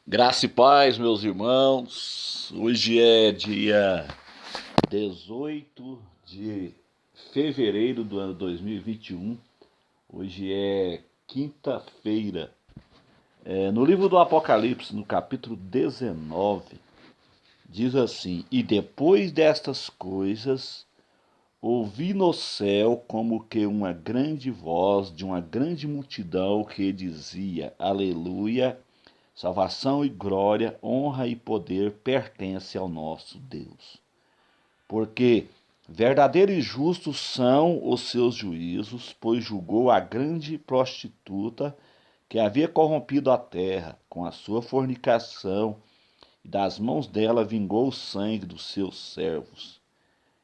Graça e paz, meus irmãos. Hoje é dia 18 de fevereiro do ano 2021. Hoje é quinta-feira. No livro do Apocalipse, no capítulo 19, diz assim: E depois destas coisas, ouvi no céu como que uma grande voz de uma grande multidão que dizia: Aleluia! Salvação e glória, honra e poder pertencem ao nosso Deus. Porque verdadeiros e justos são os seus juízos, pois julgou a grande prostituta que havia corrompido a terra com a sua fornicação, e das mãos dela vingou o sangue dos seus servos.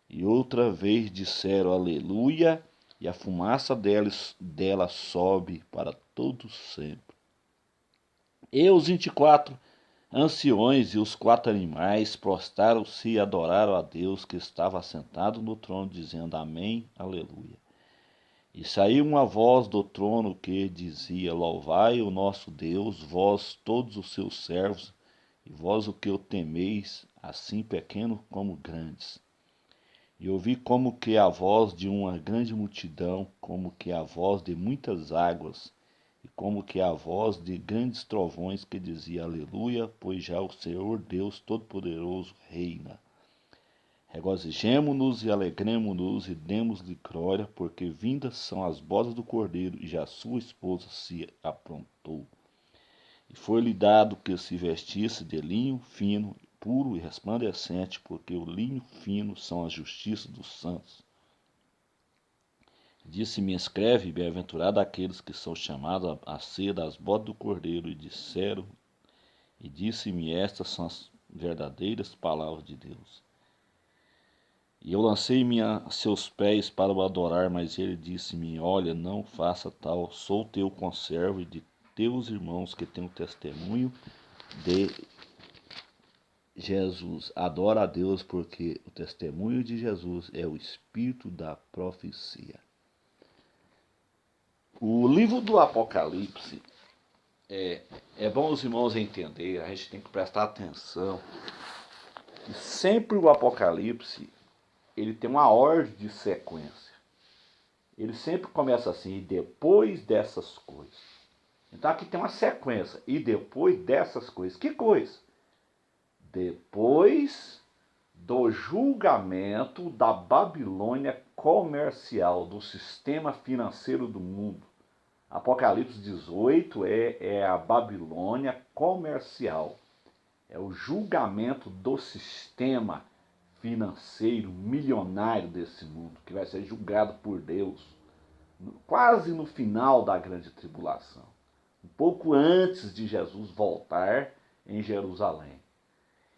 E outra vez disseram aleluia, e a fumaça dela sobe para todo sempre. E os 24 anciões e os 4 animais prostraram-se e adoraram a Deus que estava assentado no trono, dizendo Amém, Aleluia. E saiu uma voz do trono que dizia: Louvai o nosso Deus, vós todos os seus servos, e vós o que o temeis, assim pequenos como grandes. E ouvi como que a voz de uma grande multidão, como que a voz de muitas águas, e como que a voz de grandes trovões que dizia Aleluia, pois já o Senhor Deus Todo-Poderoso reina. Regozijemo-nos e alegremo-nos e demos-lhe glória, porque vindas são as bodas do Cordeiro, e já sua esposa se aprontou. E foi-lhe dado que se vestisse de linho fino, puro e resplandecente, porque o linho fino são a justiça dos santos. Disse-me, escreve, bem-aventurado aqueles que são chamados a ser das bodas do Cordeiro, e disse-me, estas são as verdadeiras palavras de Deus. E eu lancei-me a seus pés para o adorar, mas ele disse-me, olha, não faça tal, sou teu conservo e de teus irmãos que têm o testemunho de Jesus. Adora a Deus, porque o testemunho de Jesus é o espírito da profecia. O livro do Apocalipse é bom os irmãos entenderem, a gente tem que prestar atenção. E sempre o Apocalipse, ele tem uma ordem de sequência. Ele sempre começa assim, e depois dessas coisas. Então aqui tem uma sequência, e depois dessas coisas. Que coisa? Depois do julgamento da Babilônia comercial, do sistema financeiro do mundo. Apocalipse 18 é a Babilônia comercial. É o julgamento do sistema financeiro milionário desse mundo, que vai ser julgado por Deus, quase no final da grande tribulação, um pouco antes de Jesus voltar em Jerusalém.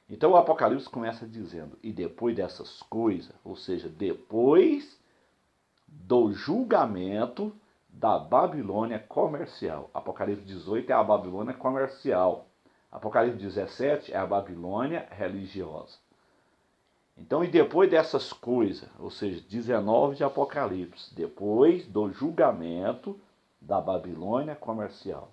Então o Apocalipse começa dizendo, e depois dessas coisas, ou seja, depois do julgamento da Babilônia comercial. Apocalipse 18 é a Babilônia comercial. Apocalipse 17 é a Babilônia religiosa. Então, e depois dessas coisas, ou seja, 19 de Apocalipse, depois do julgamento da Babilônia comercial,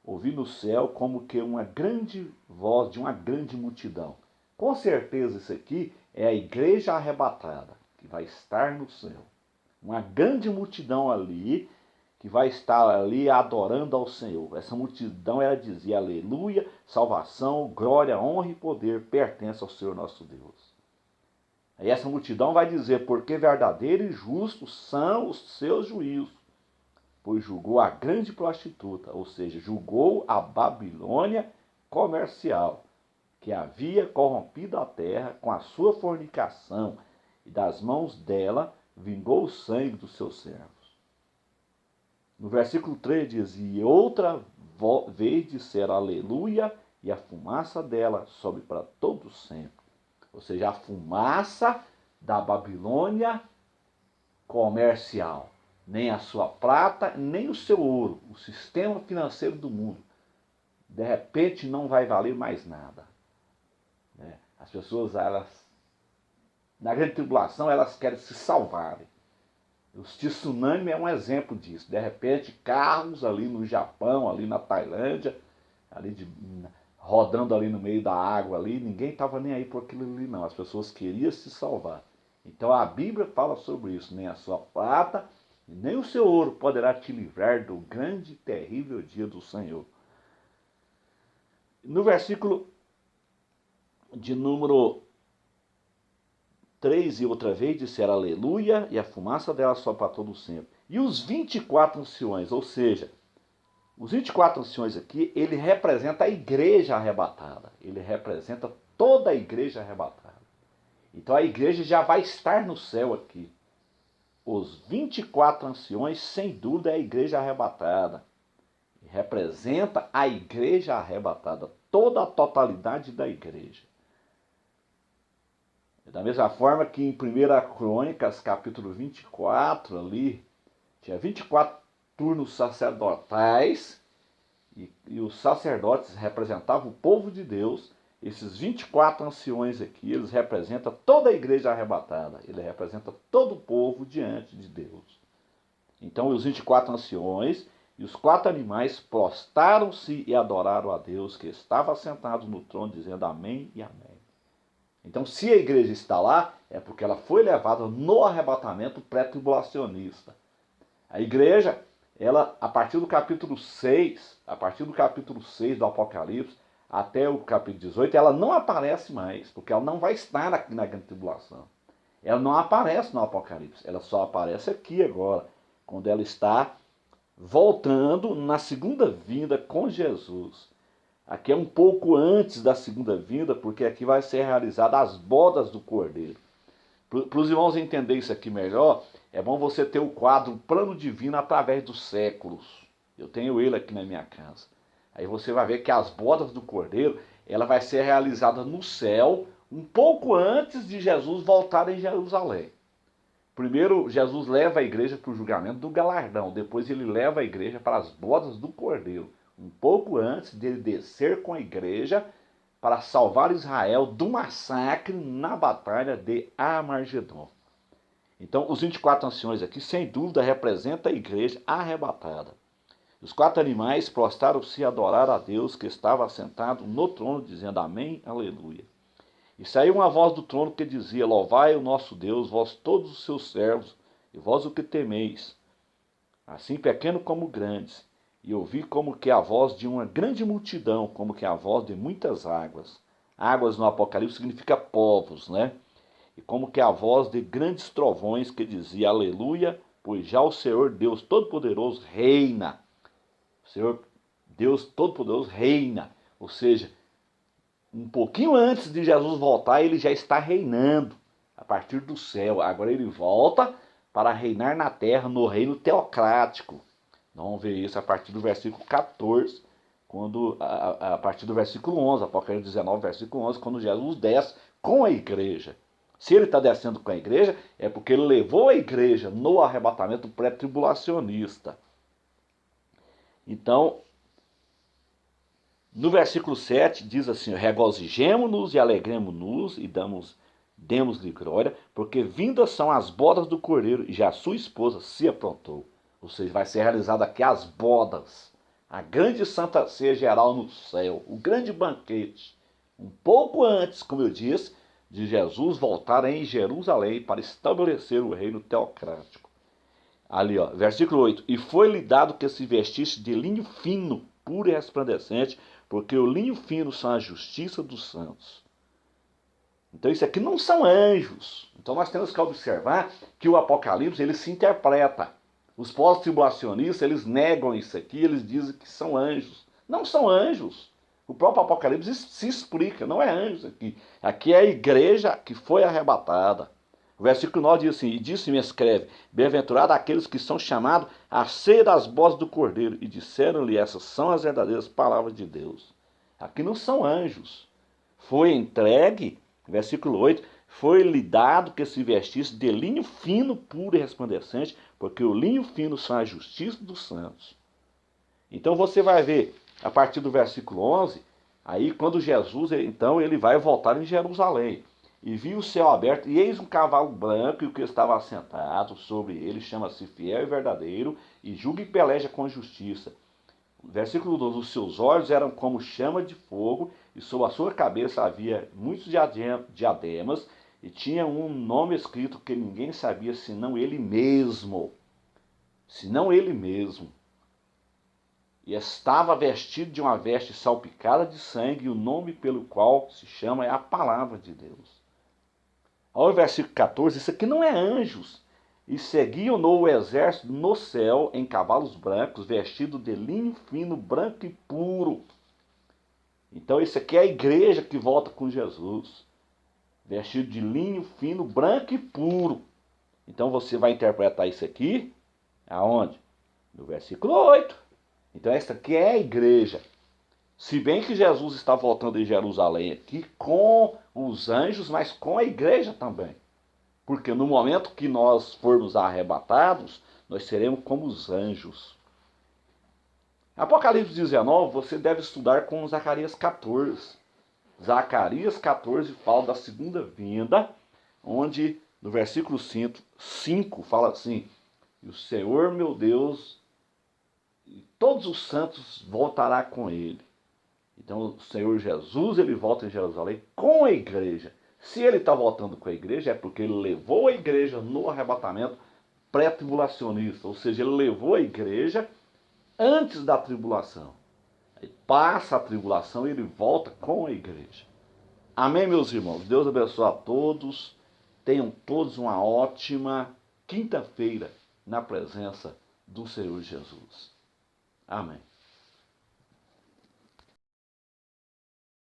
ouvi no céu como que uma grande voz de uma grande multidão. Com certeza isso aqui é a igreja arrebatada, que vai estar no céu. Uma grande multidão ali, que vai estar ali adorando ao Senhor. Essa multidão, ela dizia, aleluia, salvação, glória, honra e poder pertence ao Senhor nosso Deus. Aí essa multidão vai dizer, porque verdadeiro e justo são os seus juízos, pois julgou a grande prostituta, ou seja, julgou a Babilônia comercial, que havia corrompido a terra com a sua fornicação, e das mãos dela vingou o sangue dos seus servos. No versículo 3 diz, e outra vez disseram aleluia, e a fumaça dela sobe para todo sempre. Ou seja, a fumaça da Babilônia comercial. Nem a sua prata, nem o seu ouro, o sistema financeiro do mundo, de repente não vai valer mais nada. As pessoas, na grande tribulação, elas querem se salvarem. O tsunami é um exemplo disso. De repente, carros ali no Japão, ali na Tailândia, rodando ali no meio da água ali, ninguém estava nem aí por aquilo ali não, as pessoas queriam se salvar. Então a Bíblia fala sobre isso, nem a sua prata, nem o seu ouro poderá te livrar do grande e terrível dia do Senhor. No versículo de número 3 e outra vez disseram aleluia, e a fumaça dela sobe para todo sempre. E os 24 anciões, ou seja, os 24 anciões aqui, ele representa a igreja arrebatada. Ele representa toda a igreja arrebatada. Então a igreja já vai estar no céu aqui. Os 24 anciões, sem dúvida, é a igreja arrebatada. Representa a igreja arrebatada, toda a totalidade da igreja. Da mesma forma que em 1 Crônicas, capítulo 24, ali, tinha 24 turnos sacerdotais, e os sacerdotes representavam o povo de Deus. Esses 24 anciões aqui, eles representam toda a igreja arrebatada. Ele representa todo o povo diante de Deus. Então os 24 anciões e os 4 animais prostraram-se e adoraram a Deus que estava sentado no trono, dizendo amém e amém. Então se a igreja está lá, é porque ela foi levada no arrebatamento pré-tribulacionista. A igreja, ela, a partir do capítulo 6 do Apocalipse, até o capítulo 18, ela não aparece mais, porque ela não vai estar aqui na grande tribulação. Ela não aparece no Apocalipse, ela só aparece aqui agora, quando ela está voltando na segunda vinda com Jesus. Aqui é um pouco antes da segunda vinda, porque aqui vai ser realizada as bodas do Cordeiro. Para os irmãos entenderem isso aqui melhor, é bom você ter o quadro Plano Divino através dos séculos. Eu tenho ele aqui na minha casa. Aí você vai ver que as bodas do Cordeiro, ela vai ser realizada no céu, um pouco antes de Jesus voltar em Jerusalém. Primeiro, Jesus leva a igreja para o julgamento do galardão. Depois ele leva a igreja para as bodas do Cordeiro. Um pouco antes dele descer com a igreja para salvar Israel do massacre na batalha de Armagedon. Então, os 24 anciões aqui, sem dúvida, representam a igreja arrebatada. Os 4 animais prostraram-se e adoraram a Deus que estava assentado no trono, dizendo amém, aleluia. E saiu uma voz do trono que dizia, louvai o nosso Deus, vós todos os seus servos, e vós o que temeis, assim pequeno como grandes. E ouvi como que a voz de uma grande multidão, como que a voz de muitas águas. Águas no Apocalipse significa povos, né? E como que a voz de grandes trovões que dizia, aleluia, pois já o Senhor Deus Todo-Poderoso reina. O Senhor Deus Todo-Poderoso reina. Ou seja, um pouquinho antes de Jesus voltar, ele já está reinando a partir do céu. Agora ele volta para reinar na terra, no reino teocrático. Nós vamos ver isso a partir do versículo 14, a partir do versículo 11, Apocalipse 19, versículo 11, quando Jesus desce com a igreja. Se ele está descendo com a igreja, é porque ele levou a igreja no arrebatamento pré-tribulacionista. Então, no versículo 7 diz assim, regozijemo-nos e alegremo-nos e demos-lhe glória, porque vindas são as bodas do Cordeiro e já sua esposa se aprontou. Ou seja, vai ser realizada aqui as bodas, a grande Santa Ceia geral no céu, o grande banquete. Um pouco antes, como eu disse, de Jesus voltar em Jerusalém para estabelecer o reino teocrático. Ali, ó, versículo 8. E foi-lhe dado que se vestisse de linho fino, puro e resplandecente, porque o linho fino são a justiça dos santos. Então isso aqui não são anjos. Então nós temos que observar que o Apocalipse ele se interpreta. Os pós-tribulacionistas, eles negam isso aqui, eles dizem que são anjos. Não são anjos. O próprio Apocalipse se explica, não é anjos aqui. Aqui é a igreja que foi arrebatada. O versículo 9 diz assim, e disse-me, escreve, bem-aventurado aqueles que são chamados a ceia das bodas do Cordeiro, e disseram-lhe, essas são as verdadeiras palavras de Deus. Aqui não são anjos. Foi entregue, versículo 8, foi-lhe dado que se vestisse de linho fino, puro e resplandecente, porque o linho fino são a justiça dos santos. Então você vai ver, a partir do versículo 11, aí quando Jesus, então ele vai voltar em Jerusalém. E viu o céu aberto, e eis um cavalo branco, e o que estava assentado sobre ele chama-se fiel e verdadeiro, e julga e peleja com justiça. Versículo 12: os seus olhos eram como chama de fogo, e sobre a sua cabeça havia muitos diademas, e tinha um nome escrito que ninguém sabia senão ele mesmo. Senão ele mesmo. E estava vestido de uma veste salpicada de sangue, e o nome pelo qual se chama é a palavra de Deus. Olha o versículo 14, isso aqui não é anjos. E seguiam-no o exército no céu em cavalos brancos, vestido de linho fino, branco e puro. Então isso aqui é a igreja que volta com Jesus. Vestido de linho fino, branco e puro. Então você vai interpretar isso aqui, aonde? No versículo 8. Então essa aqui é a igreja. Se bem que Jesus está voltando em Jerusalém aqui com os anjos, mas com a igreja também. Porque no momento que nós formos arrebatados, nós seremos como os anjos. Apocalipse 19, você deve estudar com Zacarias 14. Zacarias 14 fala da segunda vinda, onde no versículo 5 fala assim: e o Senhor meu Deus e todos os santos voltará com ele. Então o Senhor Jesus, ele volta em Jerusalém com a igreja. Se ele está voltando com a igreja, é porque ele levou a igreja no arrebatamento pré-tribulacionista. Ou seja, ele levou a igreja antes da tribulação. Aí passa a tribulação e ele volta com a igreja. Amém, meus irmãos? Deus abençoe a todos. Tenham todos uma ótima quinta-feira na presença do Senhor Jesus. Amém.